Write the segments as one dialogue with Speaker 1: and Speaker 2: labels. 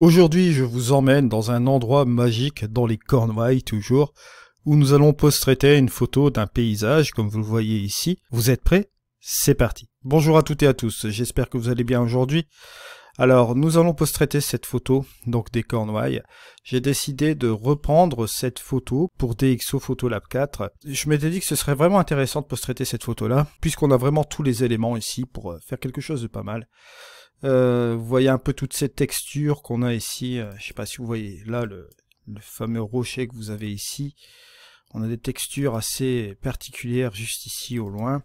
Speaker 1: Aujourd'hui, je vous emmène dans un endroit magique dans les Cornouailles toujours, où nous allons post-traiter une photo d'un paysage comme vous le voyez ici. Vous êtes prêts? C'est parti. Bonjour à toutes et à tous, j'espère que vous allez bien aujourd'hui. Alors, nous allons post-traiter cette photo, donc des Cornouailles. J'ai décidé de reprendre cette photo pour DxO Photolab 4. Je m'étais dit que ce serait vraiment intéressant de post-traiter cette photo-là, puisqu'on a vraiment tous les éléments ici pour faire quelque chose de pas mal. Vous voyez un peu toutes ces textures qu'on a ici. Je sais pas si vous voyez là le fameux rocher que vous avez ici. On a des textures assez particulières juste ici au loin.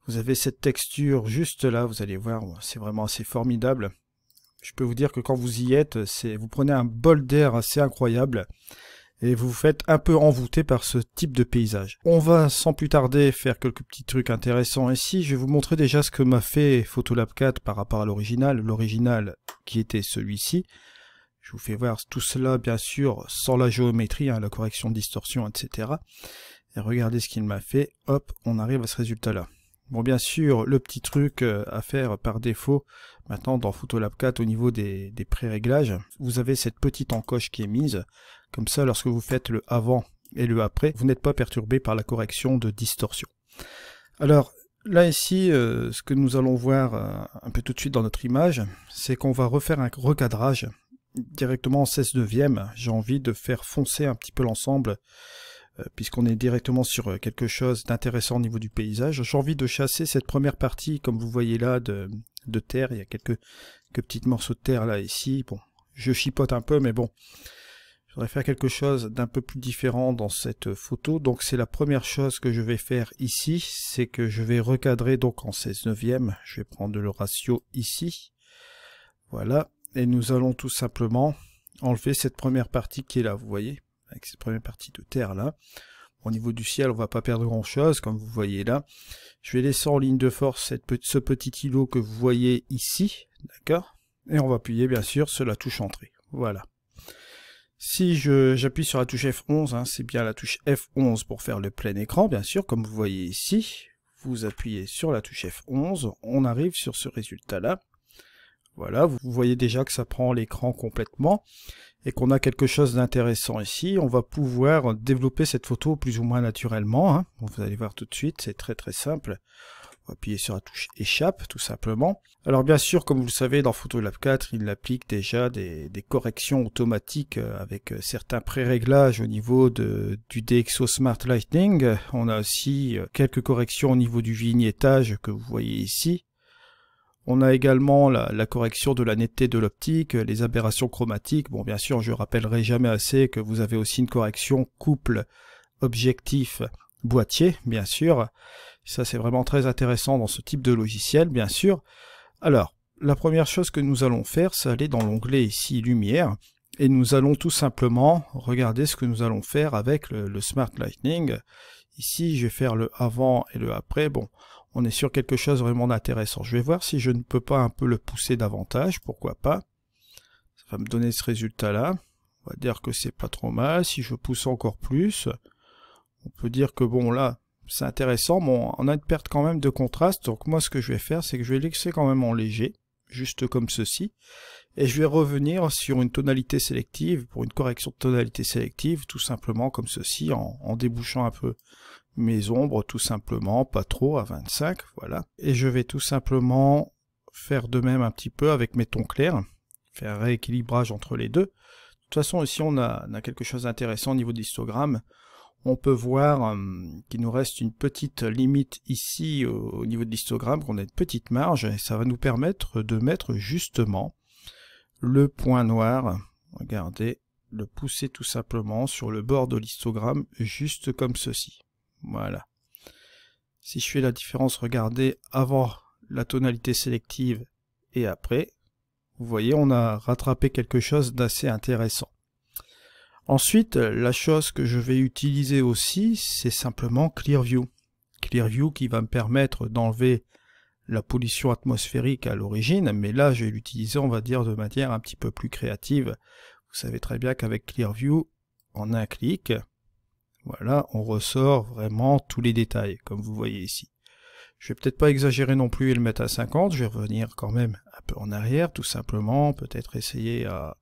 Speaker 1: Vous avez cette texture juste là, vous allez voir, c'est vraiment assez formidable. Je peux vous dire que quand vous y êtes, vous prenez un bol d'air assez incroyable et vous vous faites un peu envoûter par ce type de paysage. On va sans plus tarder faire quelques petits trucs intéressants ici. Je vais vous montrer déjà ce que m'a fait Photolab 4 par rapport à l'original qui était celui-ci. Je vous fais voir tout cela bien sûr sans la géométrie, la correction de distorsion, etc. Et regardez ce qu'il m'a fait, hop, on arrive à ce résultat là. Bon, bien sûr, le petit truc à faire par défaut, maintenant dans Photolab 4 au niveau des pré-réglages, vous avez cette petite encoche qui est mise, comme ça lorsque vous faites le avant et le après, vous n'êtes pas perturbé par la correction de distorsion. Alors, là ici, ce que nous allons voir un peu tout de suite dans notre image, c'est qu'on va refaire un recadrage directement en 16/9. J'ai envie de faire foncer un petit peu l'ensemble, puisqu'on est directement sur quelque chose d'intéressant au niveau du paysage. J'ai envie de chasser cette première partie, comme vous voyez là, de terre. Il y a quelques petits morceaux de terre là, ici. Bon, je chipote un peu, mais bon. Je voudrais faire quelque chose d'un peu plus différent dans cette photo. Donc c'est la première chose que je vais faire ici. C'est que je vais recadrer donc en 16/9. Je vais prendre le ratio ici. Voilà. Et nous allons tout simplement enlever cette première partie qui est là, vous voyez, avec cette première partie de terre là. Au niveau du ciel, on va pas perdre grand chose, comme vous voyez là. Je vais laisser en ligne de force ce petit îlot que vous voyez ici, d'accord? Et on va appuyer bien sûr sur la touche entrée, voilà. Si j'appuie sur la touche F11, c'est bien la touche F11 pour faire le plein écran, bien sûr, comme vous voyez ici. Vous appuyez sur la touche F11, on arrive sur ce résultat là. Voilà, vous voyez déjà que ça prend l'écran complètement et qu'on a quelque chose d'intéressant ici. On va pouvoir développer cette photo plus ou moins naturellement. Vous allez voir tout de suite, c'est très très simple. On va appuyer sur la touche échappe tout simplement. Alors bien sûr, comme vous le savez, dans Photolab 4, il applique déjà des corrections automatiques avec certains pré-réglages au niveau du DxO Smart Lighting. On a aussi quelques corrections au niveau du vignettage que vous voyez ici. On a également la correction de la netteté de l'optique, les aberrations chromatiques. Bon, bien sûr, je rappellerai jamais assez que vous avez aussi une correction couple objectif boîtier, bien sûr. Ça, c'est vraiment très intéressant dans ce type de logiciel, bien sûr. Alors, la première chose que nous allons faire, c'est aller dans l'onglet ici, Lumière, et nous allons tout simplement regarder ce que nous allons faire avec le Smart Lighting. Ici, je vais faire le avant et le après. Bon, on est sur quelque chose vraiment d'intéressant. Je vais voir si je ne peux pas un peu le pousser davantage, pourquoi pas. Ça va me donner ce résultat-là. On va dire que c'est pas trop mal. Si je pousse encore plus, on peut dire que bon là, c'est intéressant. Bon, on a une perte quand même de contraste. Donc moi, ce que je vais faire, c'est que je vais laisser quand même en léger, juste comme ceci. Et je vais revenir sur une tonalité sélective, pour une correction de tonalité sélective, tout simplement comme ceci, en débouchant un peu mes ombres, tout simplement, pas trop, à 25, voilà. Et je vais tout simplement faire de même un petit peu avec mes tons clairs, faire un rééquilibrage entre les deux. De toute façon, ici, on a quelque chose d'intéressant au niveau de l'histogramme. On peut voir qu'il nous reste une petite limite ici au niveau de l'histogramme, qu'on a une petite marge, et ça va nous permettre de mettre justement le point noir, regardez, le pousser tout simplement sur le bord de l'histogramme, juste comme ceci. Voilà. Si je fais la différence, regardez, avant la tonalité sélective et après, vous voyez, on a rattrapé quelque chose d'assez intéressant. Ensuite, la chose que je vais utiliser aussi, c'est simplement Clearview. Clearview qui va me permettre d'enlever la pollution atmosphérique à l'origine, mais là je vais l'utiliser, on va dire, de manière un petit peu plus créative. Vous savez très bien qu'avec Clearview, en un clic, voilà, on ressort vraiment tous les détails, comme vous voyez ici. Je vais peut-être pas exagérer non plus et le mettre à 50, je vais revenir quand même un peu en arrière, tout simplement, peut-être essayer à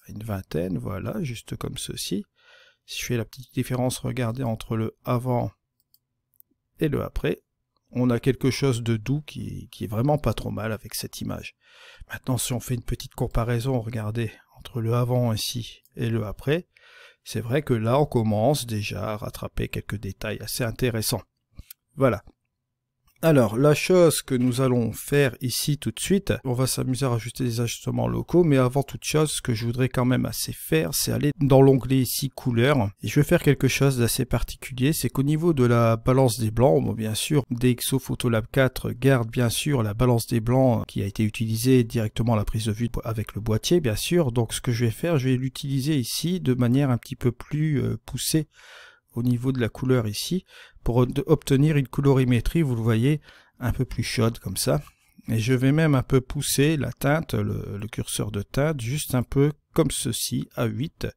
Speaker 1: une vingtaine, voilà, juste comme ceci. Si je fais la petite différence, regardez, entre le avant et le après, on a quelque chose de doux qui est vraiment pas trop mal avec cette image. Maintenant, si on fait une petite comparaison, regardez, entre le avant ici et le après, c'est vrai que là, on commence déjà à rattraper quelques détails assez intéressants. Voilà. Alors, la chose que nous allons faire ici tout de suite, on va s'amuser à rajouter des ajustements locaux, mais avant toute chose, ce que je voudrais quand même assez faire, c'est aller dans l'onglet ici couleurs, et je vais faire quelque chose d'assez particulier, c'est qu'au niveau de la balance des blancs, bon, bien sûr, DxO Photolab 4 garde bien sûr la balance des blancs qui a été utilisée directement à la prise de vue avec le boîtier, bien sûr, donc ce que je vais faire, je vais l'utiliser ici de manière un petit peu plus poussée, au niveau de la couleur ici, pour obtenir une colorimétrie, vous le voyez, un peu plus chaude comme ça. Et je vais même un peu pousser la teinte, le curseur de teinte, juste un peu comme ceci, à 8,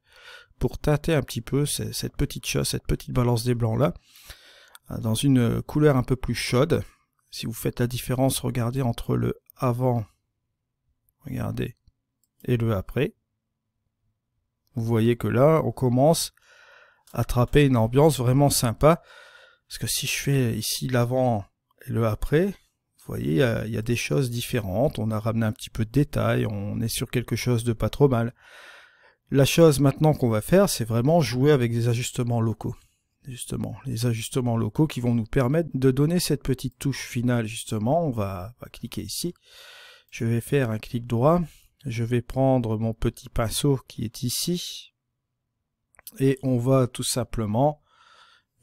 Speaker 1: pour teinter un petit peu cette petite chose, cette petite balance des blancs là, dans une couleur un peu plus chaude. Si vous faites la différence, regardez entre le avant, regardez, et le après. Vous voyez que là, on commence attraper une ambiance vraiment sympa, parce que si je fais ici l'avant et le après, vous voyez, il y a des choses différentes, on a ramené un petit peu de détails, on est sur quelque chose de pas trop mal. La chose maintenant qu'on va faire, c'est vraiment jouer avec des ajustements locaux. Justement, les ajustements locaux qui vont nous permettre de donner cette petite touche finale, justement. On va cliquer ici, je vais faire un clic droit, je vais prendre mon petit pinceau qui est ici, et on va tout simplement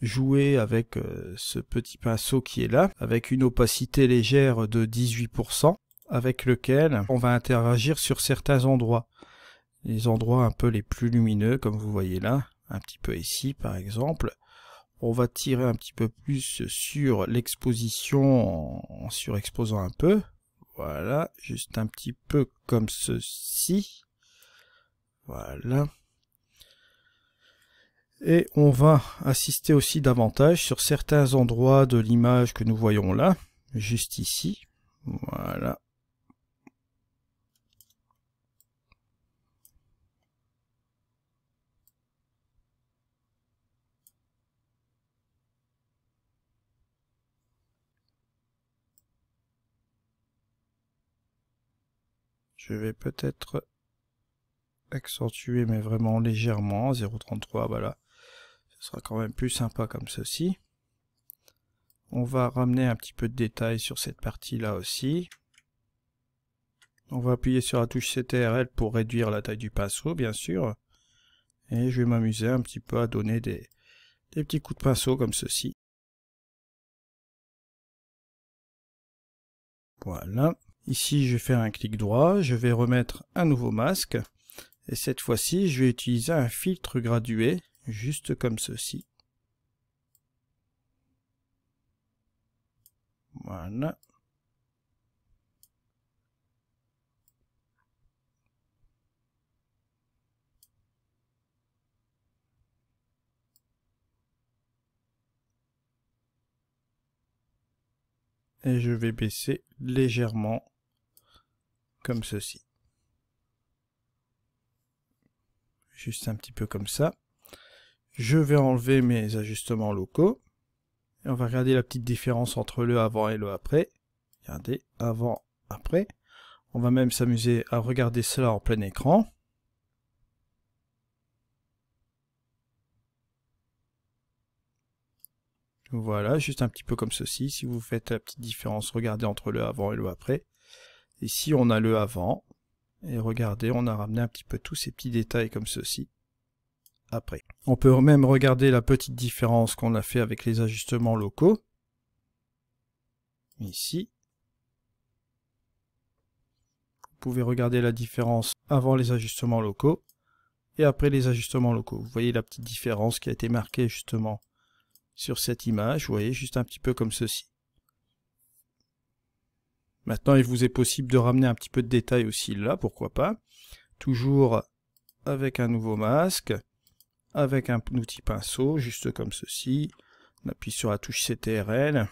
Speaker 1: jouer avec ce petit pinceau qui est là, avec une opacité légère de 18%, avec lequel on va interagir sur certains endroits. Les endroits un peu les plus lumineux, comme vous voyez là, un petit peu ici par exemple. On va tirer un petit peu plus sur l'exposition en surexposant un peu. Voilà, juste un petit peu comme ceci. Voilà. Et on va assister aussi davantage sur certains endroits de l'image que nous voyons là, juste ici. Voilà. Je vais peut-être accentuer, mais vraiment légèrement, 0,33, voilà. Ce sera quand même plus sympa comme ceci. On va ramener un petit peu de détail sur cette partie-là aussi. On va appuyer sur la touche CTRL pour réduire la taille du pinceau, bien sûr. Et je vais m'amuser un petit peu à donner des petits coups de pinceau comme ceci. Voilà. Ici, je vais faire un clic droit, je vais remettre un nouveau masque. Et cette fois-ci, je vais utiliser un filtre gradué, juste comme ceci. Voilà. Et je vais baisser légèrement, comme ceci. Juste un petit peu comme ça. Je vais enlever mes ajustements locaux. Et on va regarder la petite différence entre le avant et le après. Regardez, avant, après. On va même s'amuser à regarder cela en plein écran. Voilà, juste un petit peu comme ceci. Si vous faites la petite différence, regardez entre le avant et le après. Ici, on a le avant. Et regardez, on a ramené un petit peu tous ces petits détails comme ceci. Après. On peut même regarder la petite différence qu'on a fait avec les ajustements locaux. Ici. Vous pouvez regarder la différence avant les ajustements locaux et après les ajustements locaux. Vous voyez la petite différence qui a été marquée justement sur cette image. Vous voyez, juste un petit peu comme ceci. Maintenant, il vous est possible de ramener un petit peu de détail aussi là, pourquoi pas. Toujours avec un nouveau masque, avec un outil pinceau, juste comme ceci. On appuie sur la touche CTRL.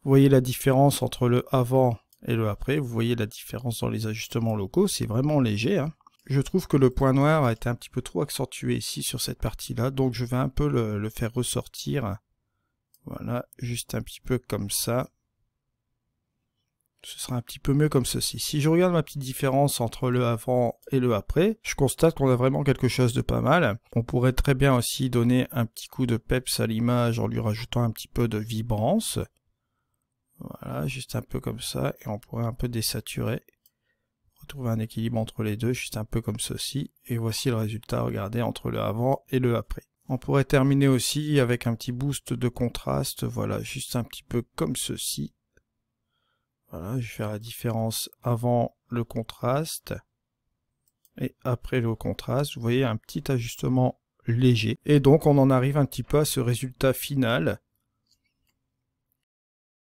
Speaker 1: Vous voyez la différence entre le avant et le après. Vous voyez la différence dans les ajustements locaux. C'est vraiment léger, hein. Je trouve que le point noir a été un petit peu trop accentué ici sur cette partie-là. Donc je vais un peu le faire ressortir. Voilà, juste un petit peu comme ça. Ce sera un petit peu mieux comme ceci. Si je regarde ma petite différence entre le avant et le après, je constate qu'on a vraiment quelque chose de pas mal. On pourrait très bien aussi donner un petit coup de peps à l'image en lui rajoutant un petit peu de vibrance. Voilà, juste un peu comme ça. Et on pourrait un peu désaturer. Retrouver un équilibre entre les deux, juste un peu comme ceci. Et voici le résultat, regardez, entre le avant et le après. On pourrait terminer aussi avec un petit boost de contraste. Voilà, juste un petit peu comme ceci. Voilà, je vais faire la différence avant le contraste et après le contraste. Vous voyez un petit ajustement léger. Et donc on en arrive un petit peu à ce résultat final